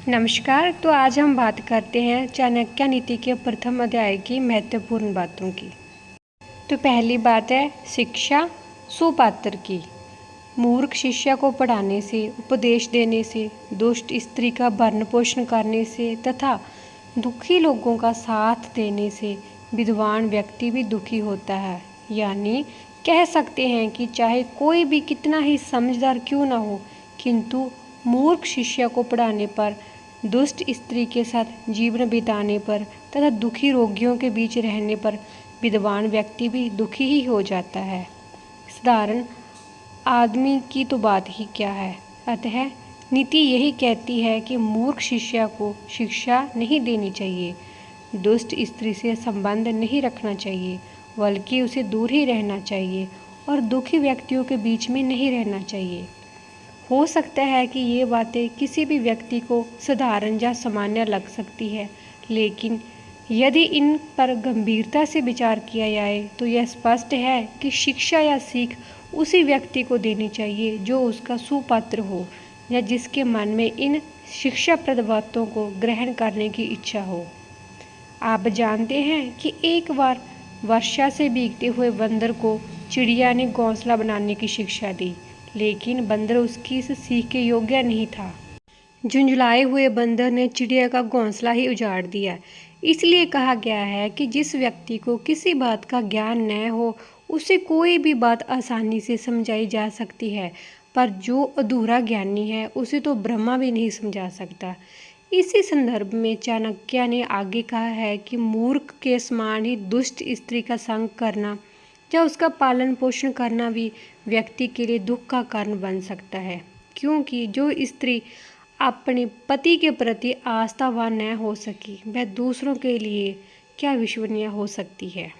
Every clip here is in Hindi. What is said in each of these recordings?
नमस्कार। तो आज हम बात करते हैं चाणक्य नीति के प्रथम अध्याय की महत्वपूर्ण बातों की। तो पहली बात है शिक्षा सुपात्र की। मूर्ख शिष्य को पढ़ाने से, उपदेश देने से, दुष्ट स्त्री का भरण पोषण करने से तथा दुखी लोगों का साथ देने से विद्वान व्यक्ति भी दुखी होता है। यानी कह सकते हैं कि चाहे कोई भी कितना ही समझदार क्यों ना हो, किंतु मूर्ख शिष्य को पढ़ाने पर, दुष्ट स्त्री के साथ जीवन बिताने पर तथा दुखी रोगियों के बीच रहने पर विद्वान व्यक्ति भी दुखी ही हो जाता है। साधारण आदमी की तो बात ही क्या है। अतः नीति यही कहती है कि मूर्ख शिष्य को शिक्षा नहीं देनी चाहिए, दुष्ट स्त्री से संबंध नहीं रखना चाहिए, बल्कि उसे दूर ही रहना चाहिए और दुखी व्यक्तियों के बीच में नहीं रहना चाहिए। हो सकता है कि ये बातें किसी भी व्यक्ति को साधारण या सामान्य लग सकती है, लेकिन यदि इन पर गंभीरता से विचार किया जाए तो यह स्पष्ट है कि शिक्षा या सीख उसी व्यक्ति को देनी चाहिए जो उसका सुपात्र हो या जिसके मन में इन शिक्षाप्रद बातों को ग्रहण करने की इच्छा हो। आप जानते हैं कि एक बार वर्षा से भीगते हुए बंदर को चिड़िया ने घोंसला बनाने की शिक्षा दी, लेकिन बंदर उसकी इस सीख के योग्य नहीं था। झुंझलाए हुए बंदर ने चिड़िया का घोंसला ही उजाड़ दिया। इसलिए कहा गया है कि जिस व्यक्ति को किसी बात का ज्ञान न हो उसे कोई भी बात आसानी से समझाई जा सकती है, पर जो अधूरा ज्ञानी है उसे तो ब्रह्मा भी नहीं समझा सकता। इसी संदर्भ में चाणक्य ने आगे कहा है कि मूर्ख के समान ही दुष्ट स्त्री का संग करना या उसका पालन पोषण करना भी व्यक्ति के लिए दुख का कारण बन सकता है, क्योंकि जो स्त्री अपने पति के प्रति आस्थावान न हो सकी वह दूसरों के लिए क्या विश्वसनीय हो सकती है।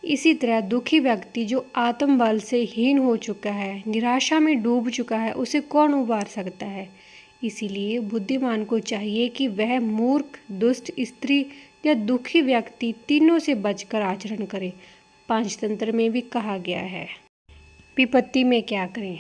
इसी तरह दुखी व्यक्ति जो आत्मबल से हीन हो चुका है, निराशा में डूब चुका है, उसे कौन उबार सकता है। इसीलिए बुद्धिमान को चाहिए कि वह मूर्ख, दुष्ट स्त्री या दुखी व्यक्ति तीनों से बचकर आचरण करे। पंचतंत्र में भी कहा गया है। विपत्ति में क्या करें।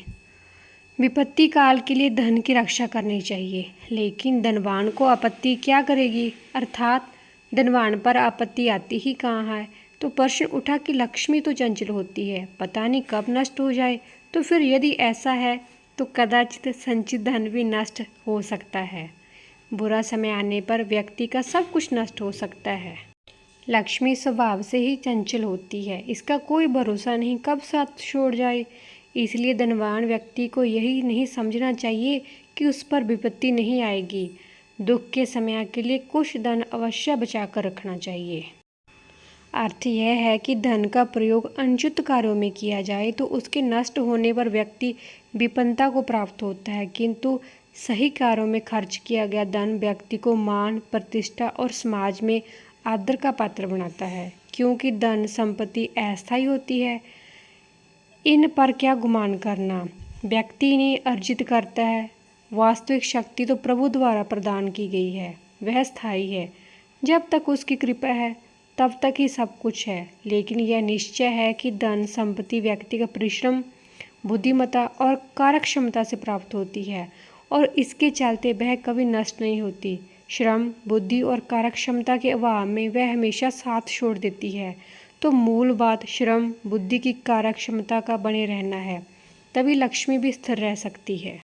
विपत्ति काल के लिए धन की रक्षा करनी चाहिए, लेकिन धनवान को आपत्ति क्या करेगी, अर्थात धनवान पर आपत्ति आती ही कहाँ है। तो प्रश्न उठा कि लक्ष्मी तो चंचल होती है, पता नहीं कब नष्ट हो जाए। तो फिर यदि ऐसा है तो कदाचित संचित धन भी नष्ट हो सकता है। बुरा समय आने पर व्यक्ति का सब कुछ नष्ट हो सकता है। लक्ष्मी स्वभाव से ही चंचल होती है, इसका कोई भरोसा नहीं कब साथ छोड़ जाए। इसलिए धनवान व्यक्ति को यही नहीं समझना चाहिए कि उस पर विपत्ति नहीं आएगी। दुख के समय के लिए कुछ धन अवश्य बचा कर रखना चाहिए। अर्थ यह है कि धन का प्रयोग अनुचित कार्यों में किया जाए तो उसके नष्ट होने पर व्यक्ति विपन्नता को प्राप्त होता है, किंतु सही कार्यों में खर्च किया गया धन व्यक्ति को मान, प्रतिष्ठा और समाज में आदर का पात्र बनाता है, क्योंकि धन संपत्ति अस्थायी होती है। इन पर क्या गुमान करना, व्यक्ति ने अर्जित करता है। वास्तविक शक्ति तो प्रभु द्वारा प्रदान की गई है, वह स्थायी है। जब तक उसकी कृपा है तब तक ही सब कुछ है, लेकिन यह निश्चय है कि धन संपत्ति व्यक्ति का परिश्रम, बुद्धिमत्ता और कार्यक्षमता से प्राप्त होती है और इसके चलते वह कभी नष्ट नहीं होती। श्रम, बुद्धि और कार्यक्षमता के अभाव में वह हमेशा साथ छोड़ देती है। तो मूल बात श्रम, बुद्धि की कार्यक्षमता का बने रहना है, तभी लक्ष्मी भी स्थिर रह सकती है।